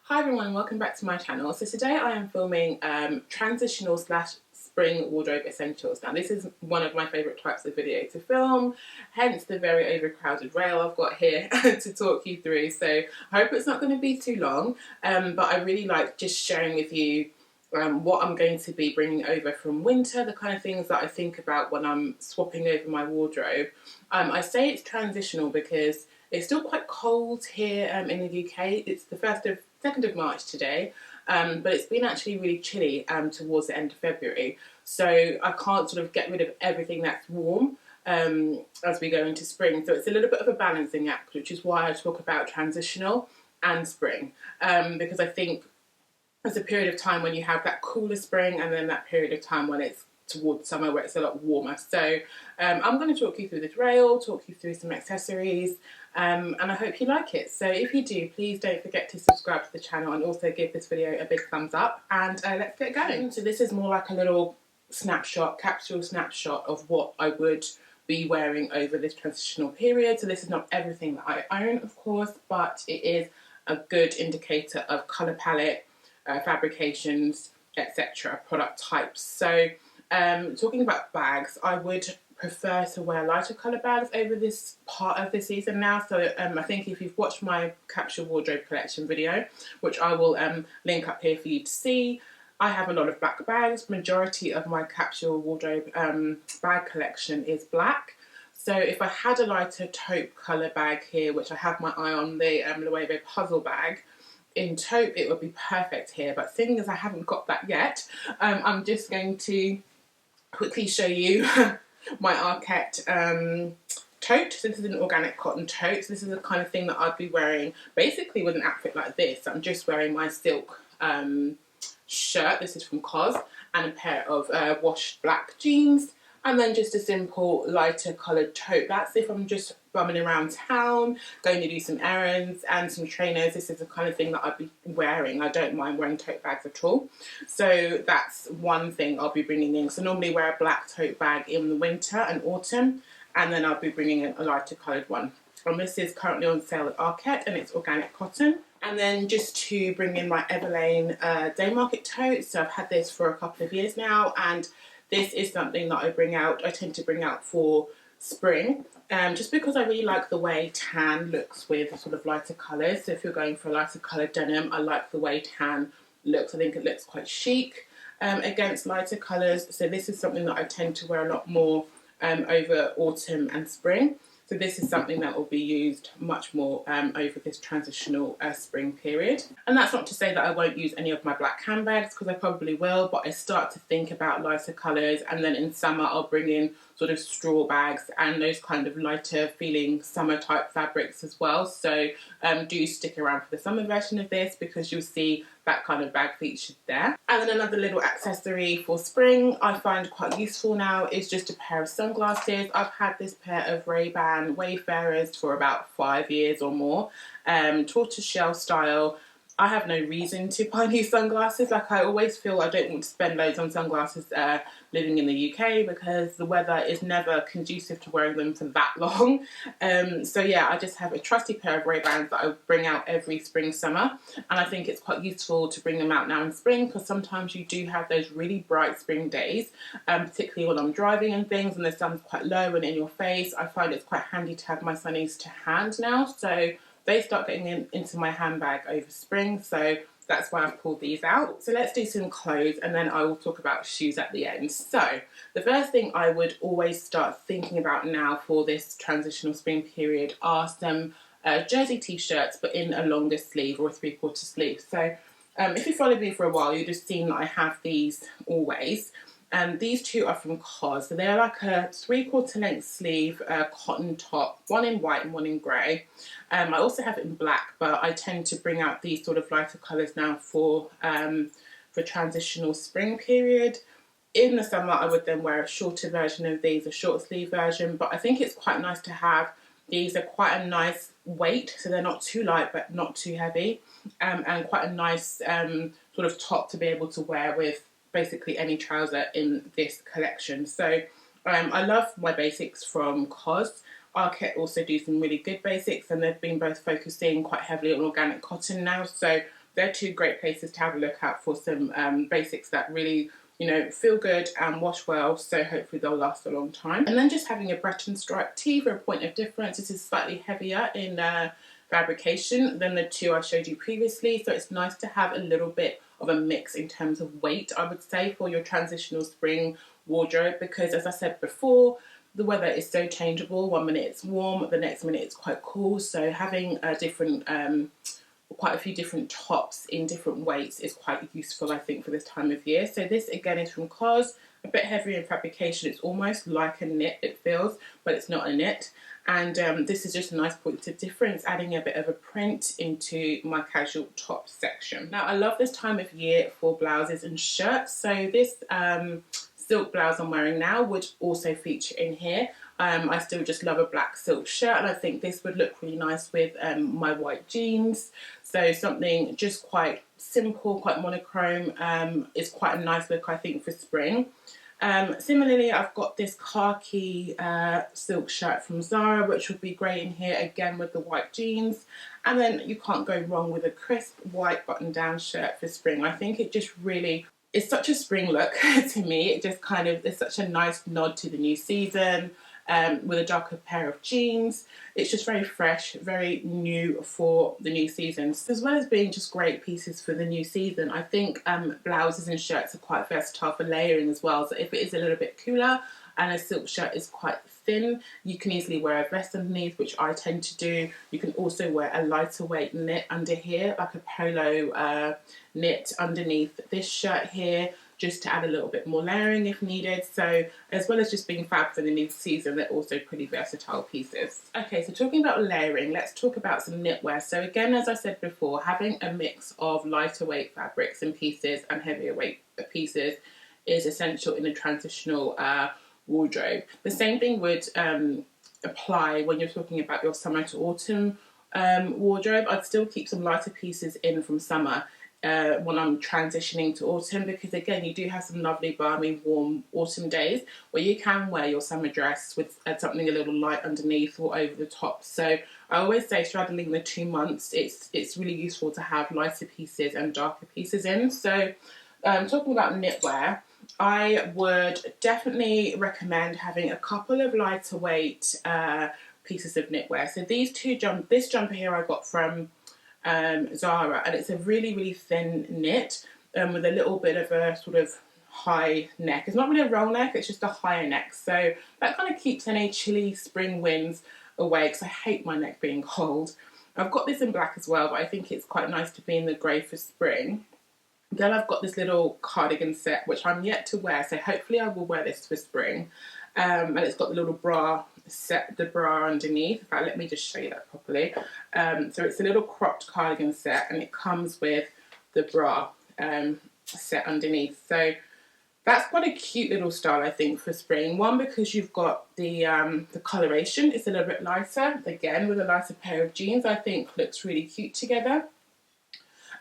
Hi everyone, welcome back to my channel. So today I am filming transitional slash spring wardrobe essentials. Now this is one of my favourite types of video to film, hence the very overcrowded rail I've got here to talk you through. So I hope it's not going to be too long, but I really like just sharing with you what I'm going to be bringing over from winter, the kind of things that I think about when I'm swapping over my wardrobe. I say it's transitional because it's still quite cold here in the UK. It's the 2nd of March today, but it's been actually really chilly towards the end of February. So I can't sort of get rid of everything that's warm as we go into spring. So it's a little bit of a balancing act, which is why I talk about transitional and spring, because I think there's a period of time when you have that cooler spring and then that period of time when it's towards summer where it's a lot warmer. So I'm going to talk you through this rail, talk you through some accessories, and I hope you like it. So if you do, please don't forget to subscribe to the channel and also give this video a big thumbs up, and let's get going. So this is more like a little snapshot, capsule snapshot of what I would be wearing over this transitional period. So this is not everything that I own, of course, but it is a good indicator of colour palette, fabrications, etc., product types. So talking about bags, I would prefer to wear lighter colour bags over this part of the season now. So I think if you've watched my Capsule wardrobe collection video, which I will link up here for you to see, I have a lot of black bags. Majority of my Capsule wardrobe bag collection is black. So if I had a lighter taupe colour bag here, which I have my eye on, the Loafers puzzle bag, in taupe it would be perfect here, but seeing as I haven't got that yet, I'm just going to quickly show you my Arquette tote. So this is an organic cotton tote. So this is the kind of thing that I'd be wearing basically with an outfit like this. I'm just wearing my silk shirt, this is from COS, and a pair of washed black jeans, and then just a simple lighter coloured tote. That's if I'm just bumming around town, going to do some errands and some trainers. This is the kind of thing that I'd be wearing. I don't mind wearing tote bags at all. So that's one thing I'll be bringing in. So normally wear a black tote bag in the winter and autumn, and then I'll be bringing in a lighter coloured one. And this is currently on sale at Arquette, and it's organic cotton. And then just to bring in my Everlane Day Market tote. So I've had this for a couple of years now, and this is something that I tend to bring out for spring, just because I really like the way tan looks with sort of lighter colours. So if you're going for a lighter coloured denim, I like the way tan looks. I think it looks quite chic against lighter colours. So this is something that I tend to wear a lot more over autumn and spring. So this is something that will be used much more over this transitional spring period. And that's not to say that I won't use any of my black handbags, because I probably will, but I start to think about lighter colours, and then in summer I'll bring in sort of straw bags and those kind of lighter feeling summer type fabrics as well. So do stick around for the summer version of this, because you'll see that kind of bag featured there. And then another little accessory for spring I find quite useful now is just a pair of sunglasses. I've had this pair of Ray-Ban Wayfarers for about 5 years or more, tortoiseshell style. I have no reason to buy new sunglasses. Like, I always feel I don't want to spend loads on sunglasses living in the UK, because the weather is never conducive to wearing them for that long. So yeah, I just have a trusty pair of Ray-Bans that I bring out every spring, summer, and I think it's quite useful to bring them out now in spring, because sometimes you do have those really bright spring days, particularly when I'm driving and things and the sun's quite low and in your face. I find it's quite handy to have my sunnies to hand now, so they start getting into my handbag over spring, so that's why I've pulled these out. So let's do some clothes, and then I will talk about shoes at the end. So the first thing I would always start thinking about now for this transitional spring period are some jersey t-shirts, but in a longer sleeve or a 3/4 sleeve. So if you followed me for a while, you'd have seen that I have these always. These two are from COS. So they're like a 3/4 length sleeve cotton top, one in white and one in grey. I also have it in black, but I tend to bring out these sort of lighter colours now for transitional spring period. In the summer, I would then wear a shorter version of these, a short sleeve version, but I think it's quite nice to have these. Are quite a nice weight, so they're not too light but not too heavy, and quite a nice sort of top to be able to wear with basically any trouser in this collection. So I love my basics from COS. Arquette also do some really good basics, and they've been both focusing quite heavily on organic cotton now, so they're two great places to have a look at for some basics that really, you know, feel good and wash well, so hopefully they'll last a long time. And then just having a Breton stripe tee for a point of difference. This is slightly heavier in fabrication than the two I showed you previously, so it's nice to have a little bit of a mix in terms of weight, I would say, for your transitional spring wardrobe, because as I said before, the weather is so changeable. One minute it's warm, the next minute it's quite cool, so having a different quite a few different tops in different weights is quite useful, I think, for this time of year. So this again is from COS, a bit heavier in fabrication. It's almost like a knit, it feels, but it's not a knit. And this is just a nice point of difference, adding a bit of a print into my casual top section. Now, I love this time of year for blouses and shirts. So this silk blouse I'm wearing now would also feature in here. I still just love a black silk shirt, and I think this would look really nice with my white jeans. So something just quite simple, quite monochrome, is quite a nice look, I think, for spring. Similarly, I've got this khaki silk shirt from Zara, which would be great in here, again with the white jeans. And then you can't go wrong with a crisp white button-down shirt for spring. I think it just really, it's such a spring look to me. It just kind of is such a nice nod to the new season. With a darker pair of jeans. It's just very fresh, very new for the new season. As well as being just great pieces for the new season, I think blouses and shirts are quite versatile for layering as well. So if it is a little bit cooler and a silk shirt is quite thin, you can easily wear a vest underneath, which I tend to do. You can also wear a lighter weight knit under here, like a polo knit underneath this shirt here, just to add a little bit more layering if needed. So as well as just being fab for the new season, they're also pretty versatile pieces. Okay, so talking about layering, let's talk about some knitwear. So again, as I said before, having a mix of lighter weight fabrics and pieces and heavier weight pieces is essential in a transitional wardrobe. The same thing would apply when you're talking about your summer to autumn wardrobe. I'd still keep some lighter pieces in from summer when I'm transitioning to autumn, because again, you do have some lovely balmy warm autumn days where you can wear your summer dress with something a little light underneath or over the top. So I always say, straddling the 2 months, it's really useful to have lighter pieces and darker pieces in. So talking about knitwear, I would definitely recommend having a couple of lighter weight pieces of knitwear. So this jumper here I got from Zara, and it's a really, really thin knit with a little bit of a sort of high neck. It's not really a roll neck, it's just a higher neck. So that kind of keeps any chilly spring winds away, because I hate my neck being cold. I've got this in black as well, but I think it's quite nice to be in the grey for spring. Then I've got this little cardigan set, which I'm yet to wear, so hopefully I will wear this for spring. And it's got the little bra set, the bra underneath. In fact, let me just show you that properly. So it's a little cropped cardigan set, and it comes with the bra set underneath. So that's quite a cute little style, I think, for spring. One, because you've got the coloration, it's a little bit lighter. Again, with a lighter pair of jeans, I think looks really cute together.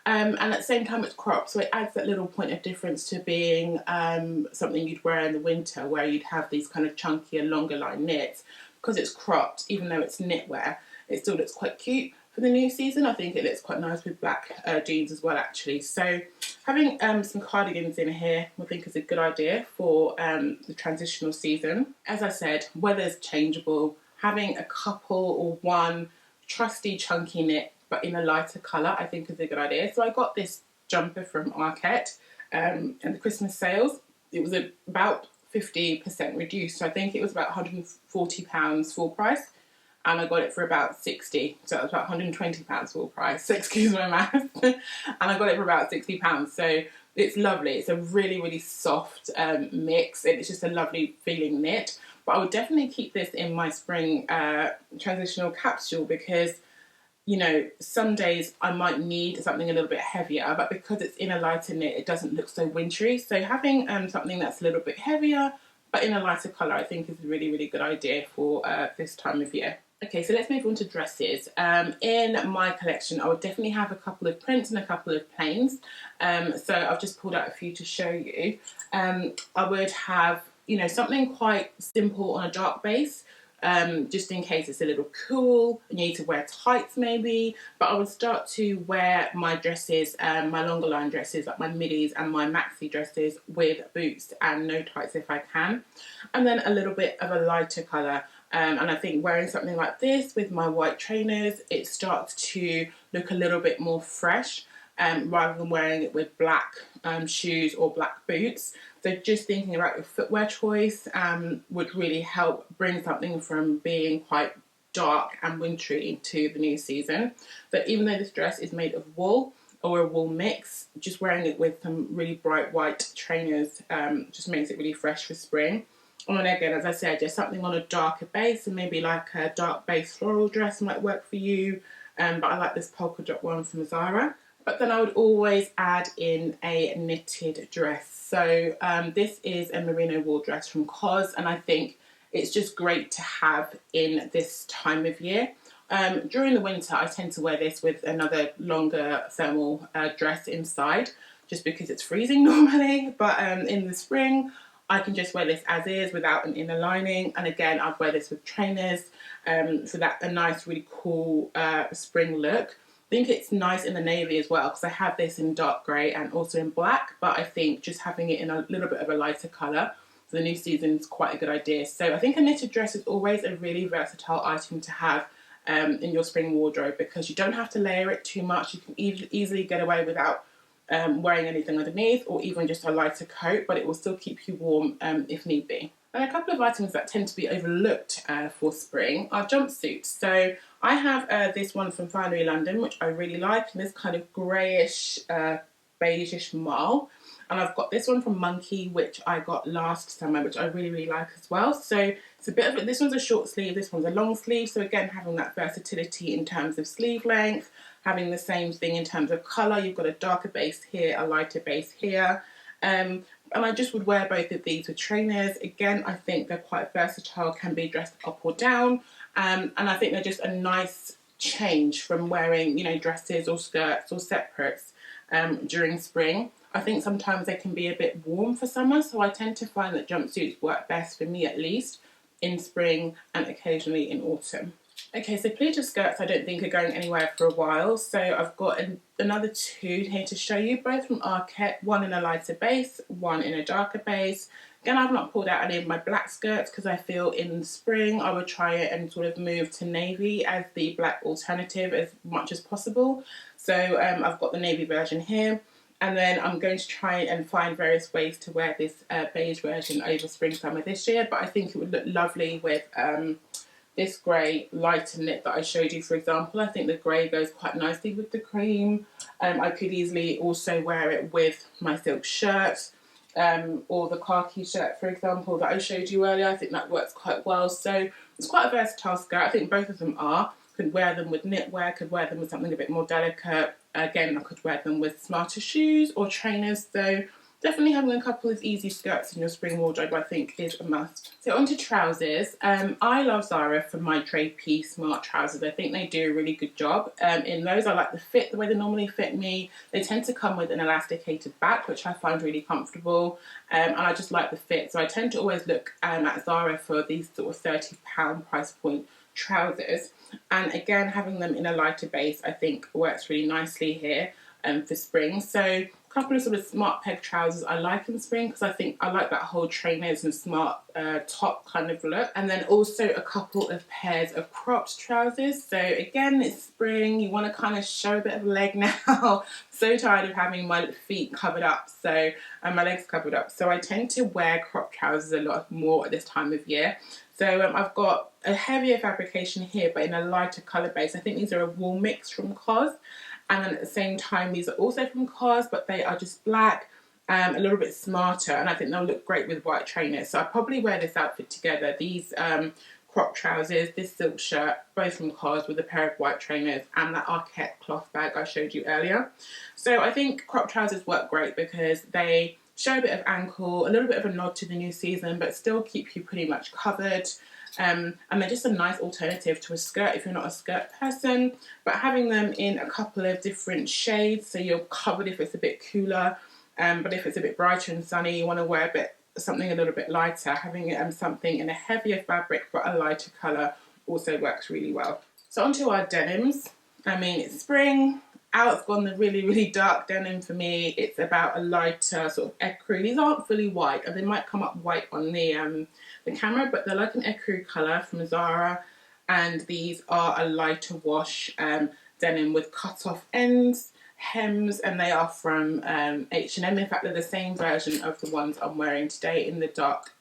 And at the same time it's cropped, so it adds that little point of difference to being something you'd wear in the winter, where you'd have these kind of chunkier, longer line knits. Because it's cropped, even though it's knitwear, it still looks quite cute for the new season. I think it looks quite nice with black jeans as well, actually. So having some cardigans in here, I think, is a good idea for the transitional season. As I said, weather's changeable. Having a couple or one trusty chunky knit but in a lighter colour, I think, is a good idea. So I got this jumper from Arket and the Christmas sales. It was about 50% reduced, so I think it was about £140 full price, and I got it for about 60, so it was about £120 full price, so excuse my math, and I got it for about £60, so it's lovely. It's a really, really soft mix, and it's just a lovely feeling knit. But I would definitely keep this in my spring transitional capsule, because, you know, some days I might need something a little bit heavier, but because it's in a lighter knit, it doesn't look so wintry. So having something that's a little bit heavier, but in a lighter colour, I think is a really, really good idea for this time of year. Okay, so let's move on to dresses. In my collection, I would definitely have a couple of prints and a couple of plains. So I've just pulled out a few to show you. I would have, you know, something quite simple on a dark base. just in case it's a little cool and you need to wear tights maybe. But I would start to wear my dresses, my longer line dresses, like my middies and my maxi dresses, with boots and no tights if I can. And then a little bit of a lighter colour. And I think wearing something like this with my white trainers, it starts to look a little bit more fresh, rather than wearing it with black shoes or black boots. So just thinking about your footwear choice would really help bring something from being quite dark and wintry to the new season. So even though this dress is made of wool or a wool mix, just wearing it with some really bright white trainers just makes it really fresh for spring. And then again, as I said, just something on a darker base, and maybe like a dark base floral dress might work for you. But I like this polka dot one from Zara. But then I would always add in a knitted dress. So this is a merino wool dress from COS, and I think it's just great to have in this time of year. During the winter, I tend to wear this with another longer thermal dress inside, just because it's freezing normally. But in the spring, I can just wear this as is without an inner lining. And again, I'd wear this with trainers for that a nice, really cool spring look. I think it's nice in the navy as well, because I have this in dark grey and also in black. But I think just having it in a little bit of a lighter colour for the new season is quite a good idea. So I think a knitted dress is always a really versatile item to have in your spring wardrobe, because you don't have to layer it too much. You can easily get away without wearing anything underneath, or even just a lighter coat, but it will still keep you warm if need be. And a couple of items that tend to be overlooked for spring are jumpsuits. So I have this one from Finery London, which I really like, in this kind of greyish, beigeish marl. And I've got this one from Monkey, which I got last summer, which I really, really like as well. So it's a bit of this one's a short sleeve, this one's a long sleeve. So again, having that versatility in terms of sleeve length, having the same thing in terms of colour. You've got a darker base here, a lighter base here. And I just would wear both of these with trainers. Again, I think they're quite versatile, can be dressed up or down. And I think they're just a nice change from wearing, you know, dresses or skirts or separates during spring. I think sometimes they can be a bit warm for summer, so I tend to find that jumpsuits work best, for me at least, in spring and occasionally in autumn. Okay, so pleated skirts I don't think are going anywhere for a while, so I've got another two here to show you, both from Arket, one in a lighter base, one in a darker base. Again, I've not pulled out any of my black skirts because I feel in spring I would try it and sort of move to navy as the black alternative as much as possible. So I've got the navy version here. And then I'm going to try and find various ways to wear this beige version over spring summer this year. But I think it would look lovely with this grey lighter knit that I showed you, for example. I think the grey goes quite nicely with the cream. I could easily also wear it with my silk shirt or the khaki shirt, for example, that I showed you earlier. I think that works quite well. So it's quite a versatile skirt. I think both of them are. Could wear them with knitwear, could wear them with something a bit more delicate. Again, I could wear them with smarter shoes or trainers. So definitely having a couple of easy skirts in your spring wardrobe, I think, is a must. So onto trousers. I love Zara for my drapey smart trousers. I think they do a really good job. In those, I like the fit, the way they normally fit me. They tend to come with an elasticated back, which I find really comfortable. And I just like the fit. So I tend to always look at Zara for these sort of £30 price point trousers. And again, having them in a lighter base, I think works really nicely here for spring. So a couple of sort of smart peg trousers I like in spring, because I think I like that whole trainers and smart top kind of look. And then also a couple of pairs of cropped trousers. So again, it's spring, you want to kind of show a bit of leg now. So tired of having my feet covered up, so and my legs covered up. So I tend to wear cropped trousers a lot more at this time of year. So I've got a heavier fabrication here, but in a lighter colour base. I think these are a wool mix from COS. And then at the same time, these are also from COS, but they are just black, a little bit smarter. And I think they'll look great with white trainers. So I'll probably wear this outfit together. These crop trousers, this silk shirt, both from COS, with a pair of white trainers and that Arket cloth bag I showed you earlier. So I think crop trousers work great because they show a bit of ankle, a little bit of a nod to the new season, but still keep you pretty much covered. And they're just a nice alternative to a skirt if you're not a skirt person. But having them in a couple of different shades, so you're covered if it's a bit cooler, but if it's a bit brighter and sunny, you want to wear a bit something a little bit lighter, having something in a heavier fabric but a lighter colour also works really well. So onto our denims. I mean, it's spring, out's gone the really, really dark denim for me. It's about a lighter sort of ecru. These aren't fully white, and they might come up white on the camera, but they're like an ecru colour from Zara, and these are a lighter wash denim with cut-off ends, hems, and they are from H&M. In fact, they're the same version of the ones I'm wearing today in the dark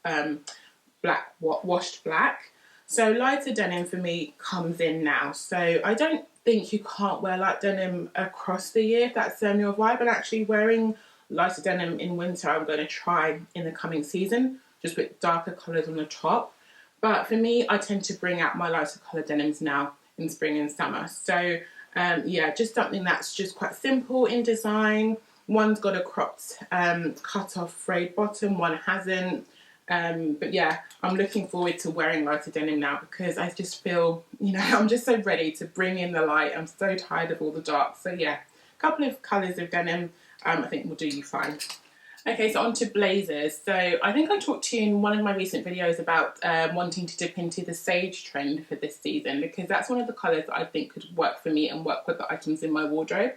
black, washed black. So lighter denim for me comes in now. So I don't think you can't wear light denim across the year if that's your vibe. And actually wearing lighter denim in winter I'm going to try in the coming season, just with darker colours on the top. But for me, I tend to bring out my lighter colour denims now in spring and summer. So yeah, just something that's just quite simple in design. One's got a cropped cut-off frayed bottom, one hasn't. But yeah, I'm looking forward to wearing lighter denim now because I just feel, you know, I'm just so ready to bring in the light. I'm so tired of all the dark. So yeah, a couple of colours of denim I think will do you fine. Okay, so on to blazers. So I think I talked to you in one of my recent videos about wanting to dip into the sage trend for this season, because that's one of the colours that I think could work for me and work with the items in my wardrobe.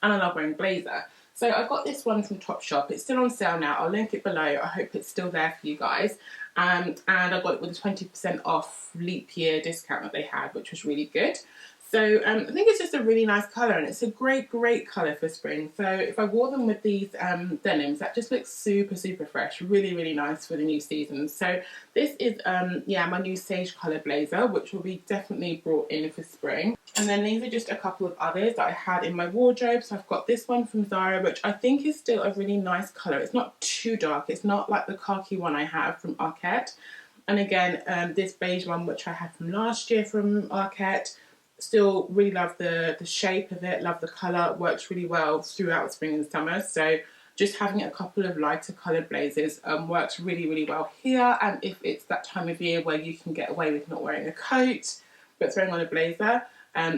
And I love wearing blazer. So I got this one from Topshop. It's still on sale now. I'll link it below. I hope it's still there for you guys. And I got it with a 20% off leap year discount that they had, which was really good. So I think it's just a really nice colour, and it's a great, great colour for spring. So if I wore them with these denims, that just looks super, super fresh. Really, really nice for the new season. So this is, yeah, my new sage colour blazer, which will be definitely brought in for spring. And then these are just a couple of others that I had in my wardrobe. So I've got this one from Zara, which I think is still a really nice colour. It's not too dark. It's not like the khaki one I have from Arket. And again, this beige one, which I had from last year from Arket. Still really love the shape of it, love the colour, works really well throughout spring and summer. So just having a couple of lighter coloured blazers works really, really well here. And if it's that time of year where you can get away with not wearing a coat, but throwing on a blazer,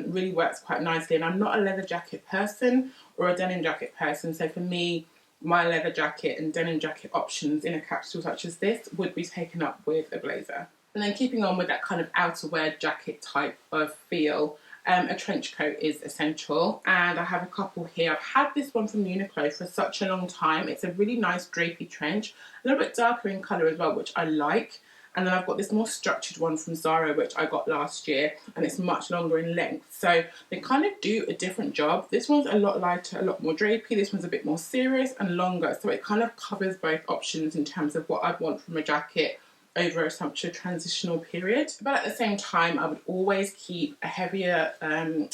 really works quite nicely. And I'm not a leather jacket person or a denim jacket person. So for me, my leather jacket and denim jacket options in a capsule such as this would be taken up with a blazer. And then keeping on with that kind of outerwear jacket type of feel, a trench coat is essential. And I have a couple here. I've had this one from Uniqlo for such a long time. It's a really nice drapey trench, a little bit darker in colour as well, which I like. And then I've got this more structured one from Zara, which I got last year, and it's much longer in length. So they kind of do a different job. This one's a lot lighter, a lot more drapey. This one's a bit more serious and longer. So it kind of covers both options in terms of what I'd want from a jacket over such a transitional period. But at the same time, I would always keep a heavier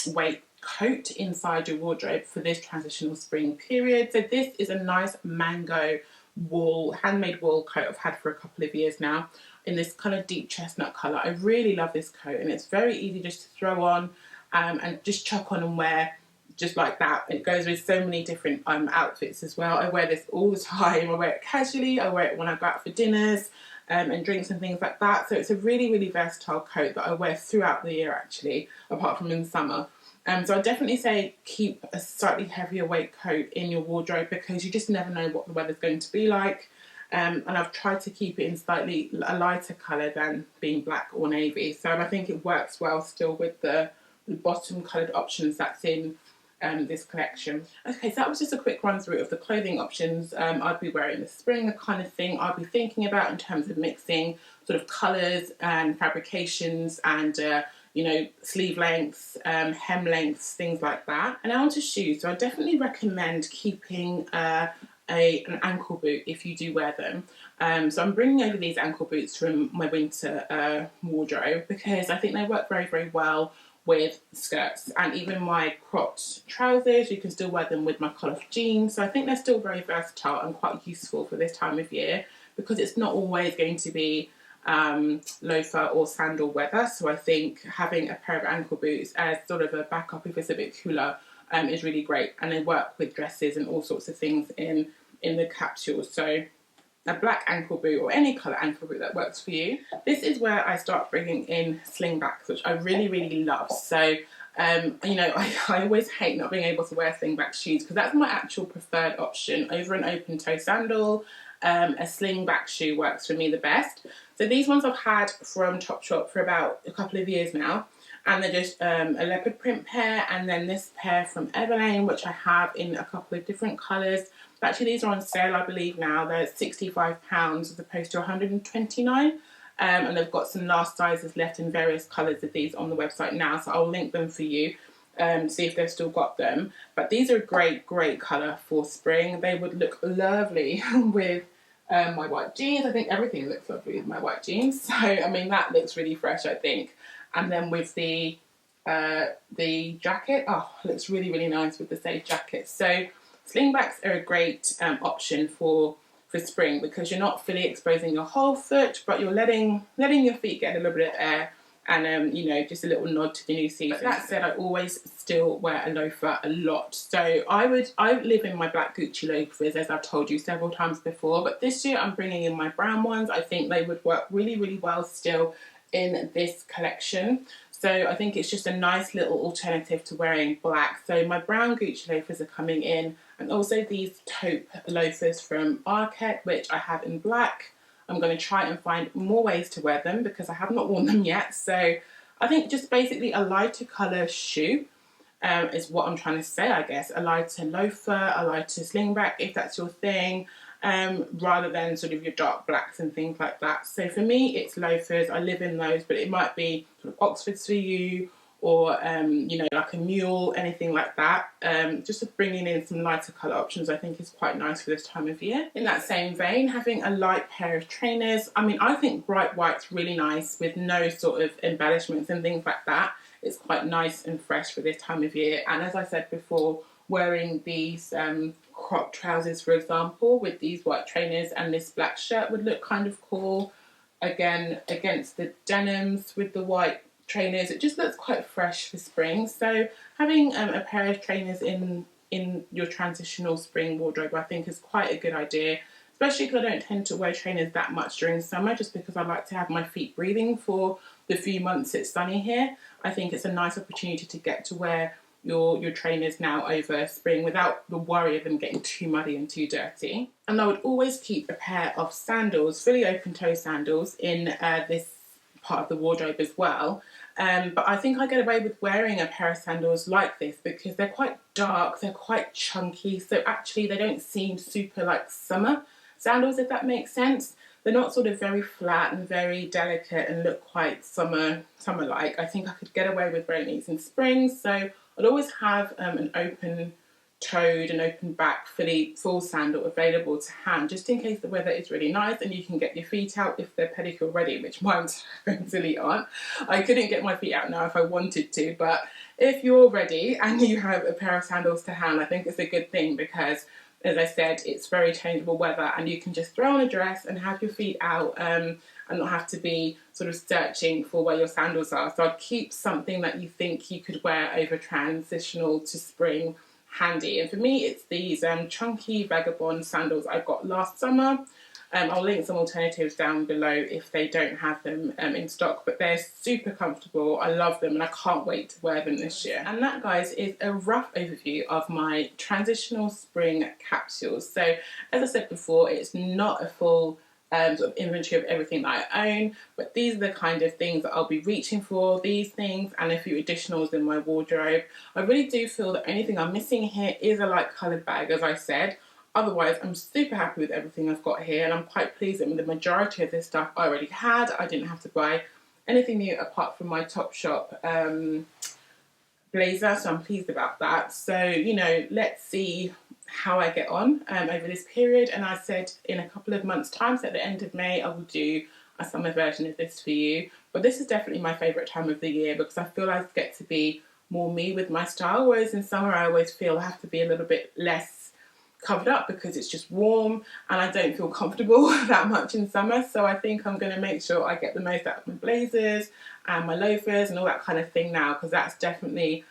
weight coat inside your wardrobe for this transitional spring period. So this is a nice mango wool, handmade wool coat I've had for a couple of years now in this kind of deep chestnut colour. I really love this coat, and it's very easy just to throw on and just chuck on and wear just like that. It goes with so many different outfits as well. I wear this all the time. I wear it casually, I wear it when I go out for dinners and drinks and things like that. So it's a really, really versatile coat that I wear throughout the year actually, apart from in summer. So I definitely say keep a slightly heavier weight coat in your wardrobe because you just never know what the weather's going to be like. And I've tried to keep it in slightly a lighter colour than being black or navy. So I think it works well still with the bottom coloured options that's in this collection. Okay, so that was just a quick run through of the clothing options I'd be wearing this spring, the kind of thing I'd be thinking about in terms of mixing sort of colours and fabrications and you know, sleeve lengths, hem lengths, things like that. And now onto shoes. So I definitely recommend keeping an ankle boot if you do wear them. So I'm bringing over these ankle boots from my winter wardrobe because I think they work very, very well with skirts, and even my cropped trousers, you can still wear them with my cut-off jeans. So I think they're still very versatile and quite useful for this time of year because it's not always going to be loafer or sandal weather. So I think having a pair of ankle boots as sort of a backup if it's a bit cooler is really great, and they work with dresses and all sorts of things in the capsule. So a black ankle boot or any colour ankle boot that works for you. This is where I start bringing in slingbacks, which I really, really love. So, you know, I always hate not being able to wear slingback shoes because that's my actual preferred option over an open toe sandal. a slingback shoe works for me the best. So these ones I've had from Topshop for about a couple of years now, and they're just a leopard print pair, and then this pair from Everlane, which I have in a couple of different colours. Actually, these are on sale, I believe now. They're £65 as opposed to 129. And they've got some last sizes left in various colours of these on the website now, so I'll link them for you. See if they've still got them. But these are a great colour for spring. They would look lovely with my white jeans. I think everything looks lovely with my white jeans. So, I mean, that looks really fresh, I think. And then with the jacket, oh, it looks really nice with the safe jacket. So slingbacks are a great option for spring, because you're not fully exposing your whole foot, but you're letting your feet get a little bit of air, and you know, just a little nod to the new season. But that said, I always still wear a loafer a lot. So I live in my black Gucci loafers, as I've told you several times before, but this year I'm bringing in my brown ones. I think they would work really well still in this collection. So I think it's just a nice little alternative to wearing black. So my brown Gucci loafers are coming in, and also these taupe loafers from Arket, which I have in black. I'm going to try and find more ways to wear them because I have not worn them yet. So I think just basically a lighter colour shoe is what I'm trying to say, I guess. A lighter loafer, a lighter slingback, if that's your thing, rather than sort of your dark blacks and things like that. So for me, it's loafers. I live in those, but it might be sort of Oxfords for you, or you know, like a mule, anything like that. Just bringing in some lighter colour options, I think, is quite nice for this time of year. In that same vein, having a light pair of trainers. I mean, I think bright white's really nice with no sort of embellishments and things like that. It's quite nice and fresh for this time of year. And as I said before, wearing these crop trousers, for example, with these white trainers and this black shirt would look kind of cool. Again, against the denims with the white trainers, it just looks quite fresh for spring. So having a pair of trainers in your transitional spring wardrobe, I think, is quite a good idea, especially because I don't tend to wear trainers that much during summer, just because I like to have my feet breathing for the few months it's sunny here. I think it's a nice opportunity to get to wear your trainers now over spring without the worry of them getting too muddy and too dirty. And I would always keep a pair of sandals, fully open toe sandals, in this part of the wardrobe as well. But I think I get away with wearing a pair of sandals like this because they're quite dark, they're quite chunky, so actually they don't seem super like summer sandals, if that makes sense. They're not sort of very flat and very delicate and look quite summer-like. I think I could get away with wearing these in spring, so I'd always have an open-toed and open-back full sandal available to hand, just in case the weather is really nice and you can get your feet out if they're pedicure ready, which mine really aren't. I couldn't get my feet out now if I wanted to, but if you're ready and you have a pair of sandals to hand, I think it's a good thing because, as I said, it's very changeable weather and you can just throw on a dress and have your feet out and not have to be sort of searching for where your sandals are. So I'd keep something that you think you could wear over transitional to spring handy. And for me, it's these chunky Vagabond sandals I got last summer. I'll link some alternatives down below if they don't have them in stock, but they're super comfortable. I love them and I can't wait to wear them this year. And that, guys, is a rough overview of my transitional spring capsules. So as I said before, it's not a full sort of inventory of everything that I own, but these are the kind of things that I'll be reaching for, these things and a few additionals in my wardrobe. I really do feel the only thing I'm missing here is a light coloured bag, as I said. Otherwise, I'm super happy with everything I've got here, and I'm quite pleased that with the majority of this stuff I already had. I didn't have to buy anything new apart from my Topshop blazer, so I'm pleased about that. So, you know, let's see how I get on over this period. And I said in a couple of months' time, so at the end of May, I will do a summer version of this for you. But this is definitely my favourite time of the year because I feel I get to be more me with my style, whereas in summer I always feel I have to be a little bit less covered up because it's just warm and I don't feel comfortable that much in summer. So I think I'm going to make sure I get the most out of my blazers and my loafers and all that kind of thing now, because that's definitely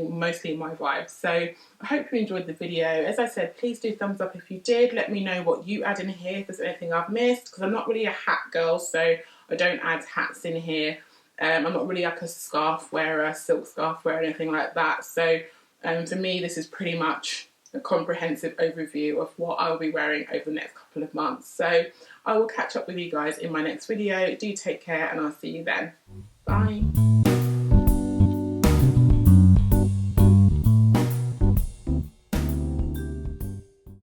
mostly my vibe. So I hope you enjoyed the video. As I said, please do thumbs up if you did. Let me know what you add in here, if there's anything I've missed, because I'm not really a hat girl, so I don't add hats in here. I'm not really like a scarf wearer, silk scarf wearer, anything like that. So for me, this is pretty much a comprehensive overview of what I'll be wearing over the next couple of months. So I will catch up with you guys in my next video. Do take care, and I'll see you then. Bye.